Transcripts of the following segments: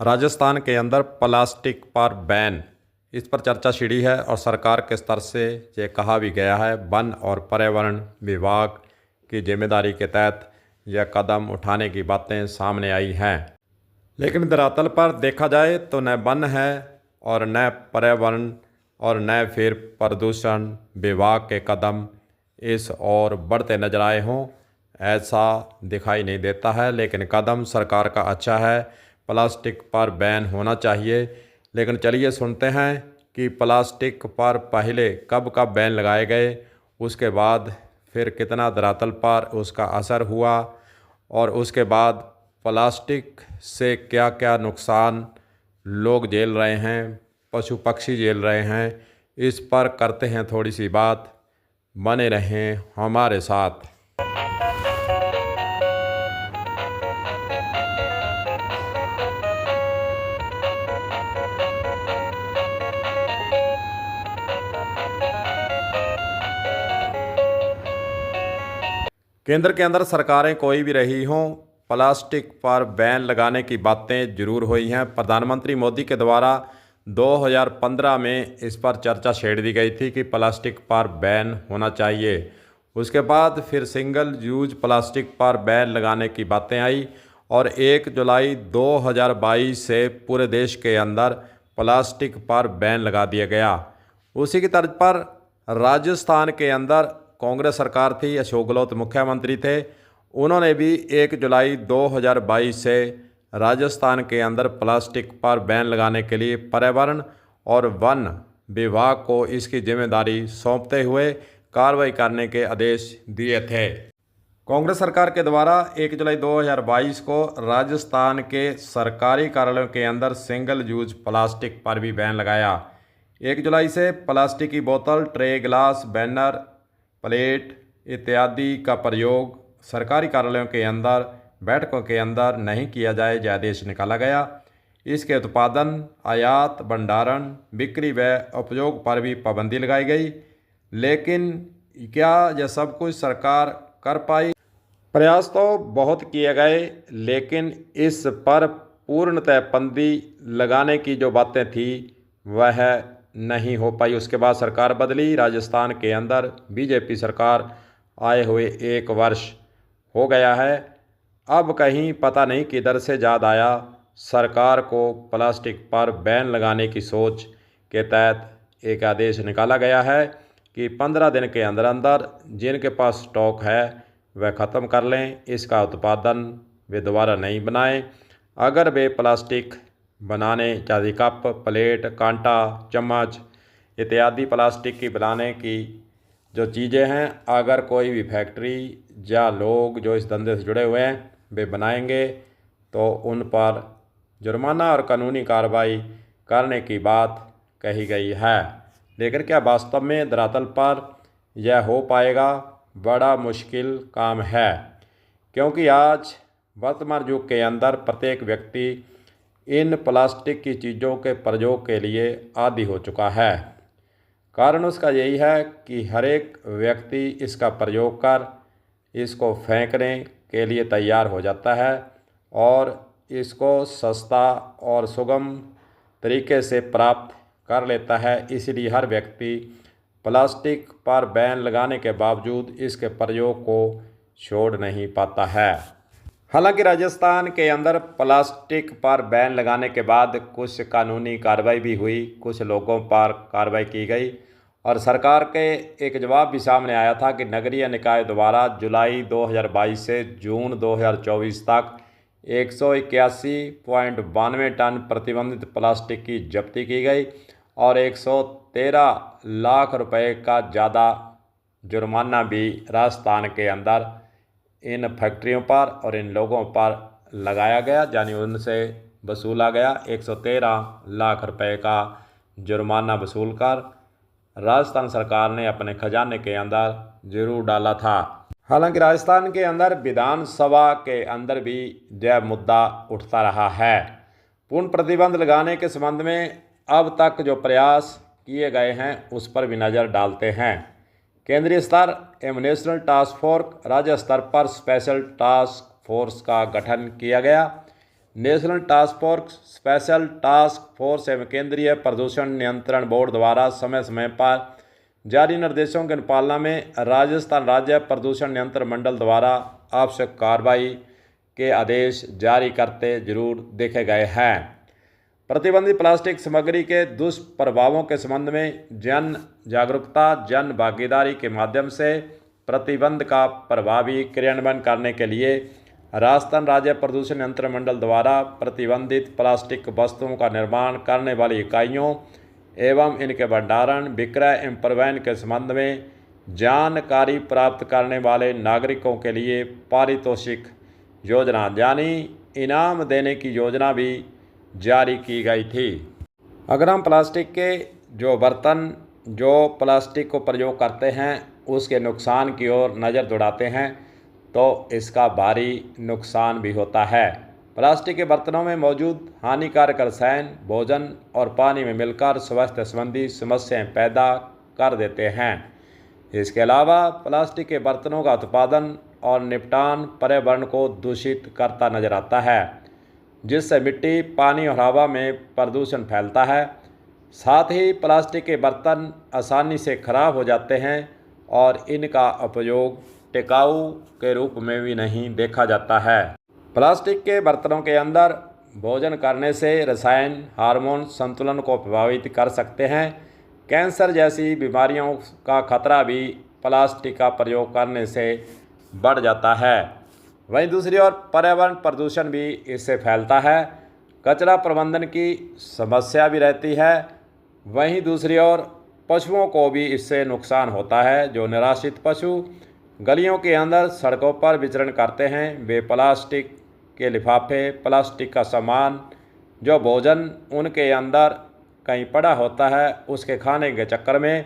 राजस्थान के अंदर प्लास्टिक पर बैन, इस पर चर्चा छिड़ी है और सरकार के स्तर से ये कहा भी गया है वन और पर्यावरण विभाग की जिम्मेदारी के तहत यह कदम उठाने की बातें सामने आई हैं। लेकिन धरातल पर देखा जाए तो न वन है और न पर्यावरण और न फिर प्रदूषण विभाग के कदम इस ओर बढ़ते नजर आए हों, ऐसा दिखाई नहीं देता है। लेकिन कदम सरकार का अच्छा है, प्लास्टिक पर बैन होना चाहिए। लेकिन चलिए सुनते हैं कि प्लास्टिक पर पहले कब कब बैन लगाए गए, उसके बाद फिर कितना धरातल पर उसका असर हुआ और उसके बाद प्लास्टिक से क्या क्या नुकसान लोग झेल रहे हैं, पशु पक्षी झेल रहे हैं। इस पर करते हैं थोड़ी सी बात, बने रहें हमारे साथ। केंद्र के अंदर सरकारें कोई भी रही हों, प्लास्टिक पर बैन लगाने की बातें जरूर हुई हैं। प्रधानमंत्री मोदी के द्वारा 2015 में इस पर चर्चा छेड़ दी गई थी कि प्लास्टिक पर बैन होना चाहिए। उसके बाद फिर सिंगल यूज प्लास्टिक पर बैन लगाने की बातें आई और 1 जुलाई 2022 से पूरे देश के अंदर प्लास्टिक पर बैन लगा दिया गया। उसी की तर्ज पर राजस्थान के अंदर कांग्रेस सरकार थी, अशोक गहलोत मुख्यमंत्री थे। उन्होंने भी 1 जुलाई 2022 से राजस्थान के अंदर प्लास्टिक पर बैन लगाने के लिए पर्यावरण और वन विभाग को इसकी जिम्मेदारी सौंपते हुए कार्रवाई करने के आदेश दिए थे। कांग्रेस सरकार के द्वारा 1 जुलाई 2022 को राजस्थान के सरकारी कार्यालयों के अंदर सिंगल यूज प्लास्टिक पर भी बैन लगाया। 1 जुलाई से प्लास्टिक की बोतल, ट्रे, गिलास, बैनर, प्लेट इत्यादि का प्रयोग सरकारी कार्यालयों के अंदर, बैठकों के अंदर नहीं किया जाए, यह आदेश निकाला गया। इसके उत्पादन, आयात, भंडारण, बिक्री व उपयोग पर भी पाबंदी लगाई गई। लेकिन क्या यह सब कुछ सरकार कर पाई? प्रयास तो बहुत किए गए, लेकिन इस पर पूर्णतः पाबंदी लगाने की जो बातें थी वह नहीं हो पाई। उसके बाद सरकार बदली, राजस्थान के अंदर बीजेपी सरकार आए हुए 1 वर्ष हो गया है। अब कहीं पता नहीं किधर से याद आया सरकार को प्लास्टिक पर बैन लगाने की सोच के तहत एक आदेश निकाला गया है कि 15 दिन के अंदर अंदर जिनके पास स्टॉक है वह ख़त्म कर लें, इसका उत्पादन वे दोबारा नहीं बनाएं। अगर वे प्लास्टिक बनाने, चाहे कप, प्लेट, कांटा, चम्मच इत्यादि प्लास्टिक की बनाने की जो चीज़ें हैं, अगर कोई भी फैक्ट्री या लोग जो इस धंधे से जुड़े हुए हैं वे बनाएंगे तो उन पर जुर्माना और कानूनी कार्रवाई करने की बात कही गई है। लेकिन क्या वास्तव में धरातल पर यह हो पाएगा? बड़ा मुश्किल काम है, क्योंकि आज वर्तमान युग के अंदर प्रत्येक व्यक्ति इन प्लास्टिक की चीज़ों के प्रयोग के लिए आदी हो चुका है। कारण उसका यही है कि हर एक व्यक्ति इसका प्रयोग कर इसको फेंकने के लिए तैयार हो जाता है और इसको सस्ता और सुगम तरीके से प्राप्त कर लेता है। इसलिए हर व्यक्ति प्लास्टिक पर बैन लगाने के बावजूद इसके प्रयोग को छोड़ नहीं पाता है। हालांकि राजस्थान के अंदर प्लास्टिक पर बैन लगाने के बाद कुछ कानूनी कार्रवाई भी हुई, कुछ लोगों पर कार्रवाई की गई और सरकार के एक जवाब भी सामने आया था कि नगरीय निकाय द्वारा जुलाई 2022 से जून 2024 तक 181.92 टन प्रतिबंधित प्लास्टिक की जब्ती की गई और 113 लाख रुपए का ज़्यादा जुर्माना भी राजस्थान के अंदर इन फैक्ट्रियों पर और इन लोगों पर लगाया गया, यानी उनसे वसूला गया। 113 लाख रुपए का जुर्माना वसूल कर राजस्थान सरकार ने अपने खजाने के अंदर जरूर डाला था। हालांकि राजस्थान के अंदर विधानसभा के अंदर भी यह मुद्दा उठता रहा है। पूर्ण प्रतिबंध लगाने के संबंध में अब तक जो प्रयास किए गए हैं उस पर भी नज़र डालते हैं। केंद्रीय स्तर एवं नेशनल टास्क फोर्स, राज्य स्तर पर स्पेशल टास्क फोर्स का गठन किया गया। National task force, special task force एवं केंद्रीय प्रदूषण नियंत्रण बोर्ड द्वारा समय समय पर जारी निर्देशों की अनुपालना में राजस्थान राज्य प्रदूषण नियंत्रण मंडल द्वारा आवश्यक कार्रवाई के आदेश जारी करते जरूर देखे गए हैं। प्रतिबंधित प्लास्टिक सामग्री के दुष्प्रभावों के संबंध में जन जागरूकता, जन भागीदारी के माध्यम से प्रतिबंध का प्रभावी क्रियान्वयन करने के लिए राजस्थान राज्य प्रदूषण नियंत्रण मंडल द्वारा प्रतिबंधित प्लास्टिक वस्तुओं का निर्माण करने वाली इकाइयों एवं इनके भंडारण, विक्रय एवं परिवहन के संबंध में जानकारी प्राप्त करने वाले नागरिकों के लिए पारितोषिक योजना यानी इनाम देने की योजना भी जारी की गई थी। अगर हम प्लास्टिक के जो बर्तन जो प्लास्टिक को प्रयोग करते हैं उसके नुकसान की ओर नज़र दौड़ाते हैं तो इसका भारी नुकसान भी होता है। प्लास्टिक के बर्तनों में मौजूद हानिकारक रसायन भोजन और पानी में मिलकर स्वास्थ्य संबंधी समस्याएं पैदा कर देते हैं। इसके अलावा प्लास्टिक के बर्तनों का उत्पादन और निपटान पर्यावरण को दूषित करता नजर आता है, जिससे मिट्टी, पानी और हवा में प्रदूषण फैलता है। साथ ही प्लास्टिक के बर्तन आसानी से खराब हो जाते हैं और इनका उपयोग टिकाऊ के रूप में भी नहीं देखा जाता है। प्लास्टिक के बर्तनों के अंदर भोजन करने से रसायन हार्मोन संतुलन को प्रभावित कर सकते हैं। कैंसर जैसी बीमारियों का खतरा भी प्लास्टिक का प्रयोग करने से बढ़ जाता है। वहीं दूसरी ओर पर्यावरण प्रदूषण भी इससे फैलता है। कचरा प्रबंधन की समस्या भी रहती है। वहीं दूसरी ओर पशुओं को भी इससे नुकसान होता है। जो निराश्रित पशु गलियों के अंदर सड़कों पर विचरण करते हैं, वे प्लास्टिक के लिफाफे, प्लास्टिक का सामान, जो भोजन उनके अंदर कहीं पड़ा होता है उसके खाने के चक्कर में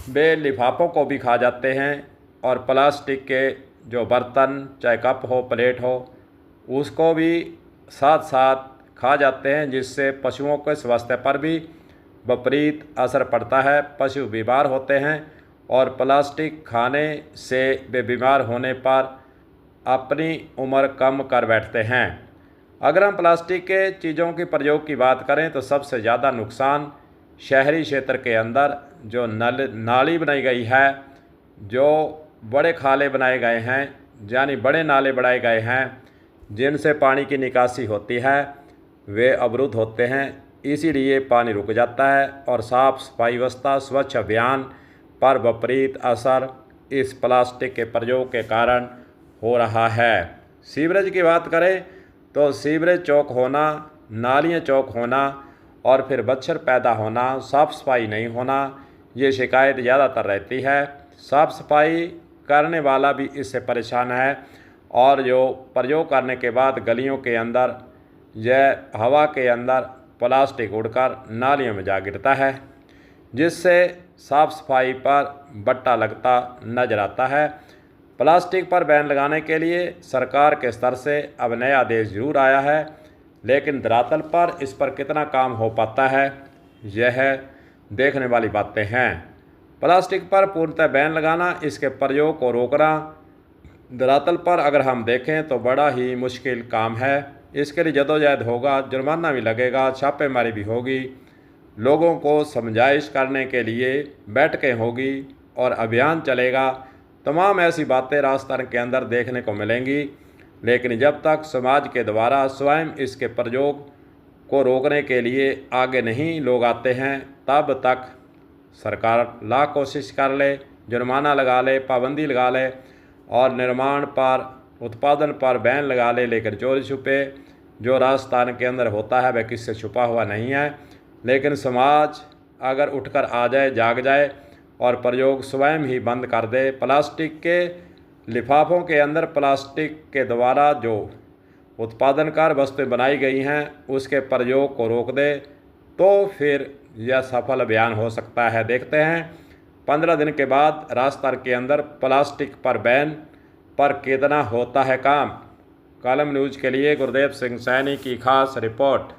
वे लिफाफों को भी खा जाते हैं और प्लास्टिक के जो बर्तन, चाहे कप हो, प्लेट हो, उसको भी साथ साथ खा जाते हैं, जिससे पशुओं के स्वास्थ्य पर भी विपरीत असर पड़ता है। पशु बीमार होते हैं और प्लास्टिक खाने से वे बीमार होने पर अपनी उम्र कम कर बैठते हैं। अगर हम प्लास्टिक के चीज़ों के प्रयोग की बात करें तो सबसे ज़्यादा नुकसान शहरी क्षेत्र के अंदर जो नाली बनाई गई है, जो बड़े खाले बनाए गए हैं, यानी बड़े नाले बनाए गए हैं जिनसे पानी की निकासी होती है, वे अवरुद्ध होते हैं। इसीलिए पानी रुक जाता है और साफ सफाई व्यवस्था, स्वच्छ अभियान पर विपरीत असर इस प्लास्टिक के प्रयोग के कारण हो रहा है। सीवरेज की बात करें तो सीवरेज चौक होना, नालियाँ चौक होना और फिर मच्छर पैदा होना, साफ़ सफाई नहीं होना, ये शिकायत ज़्यादातर रहती है। साफ़ सफाई करने वाला भी इससे परेशान है और जो प्रयोग करने के बाद गलियों के अंदर यह हवा के अंदर प्लास्टिक उड़कर नालियों में जा गिरता है, जिससे साफ़ सफाई पर बट्टा लगता नजर आता है। प्लास्टिक पर बैन लगाने के लिए सरकार के स्तर से अब नया आदेश जरूर आया है, लेकिन धरातल पर इस पर कितना काम हो पाता है यह देखने वाली बातें हैं। प्लास्टिक पर पूर्णतः बैन लगाना, इसके प्रयोग को रोकना धरातल पर अगर हम देखें तो बड़ा ही मुश्किल काम है। इसके लिए जदोजहद होगा, जुर्माना भी लगेगा, छापेमारी भी होगी, लोगों को समझाइश करने के लिए बैठकें होगी और अभियान चलेगा। तमाम ऐसी बातें राजस्थान के अंदर देखने को मिलेंगी, लेकिन जब तक समाज के द्वारा स्वयं इसके प्रयोग को रोकने के लिए आगे नहीं लोग आते हैं, तब तक सरकार लाख कोशिश कर ले, जुर्माना लगा ले, पाबंदी लगा ले और निर्माण पर, उत्पादन पर बैन लगा ले, लेकिन चोरी छुपे जो राजस्थान के अंदर होता है वह किससे छुपा हुआ नहीं है। लेकिन समाज अगर उठकर आ जाए, जाग जाए और प्रयोग स्वयं ही बंद कर दे, प्लास्टिक के लिफाफों के अंदर प्लास्टिक के द्वारा जो उत्पादनकार वस्तुएं बनाई गई हैं उसके प्रयोग को रोक दे, तो फिर यह सफल अभियान हो सकता है। देखते हैं 15 दिन के बाद राजस्थान के अंदर प्लास्टिक पर बैन पर कितना होता है काम। कॉलम न्यूज़ के लिए गुरदेव सिंह सैनी की खास रिपोर्ट।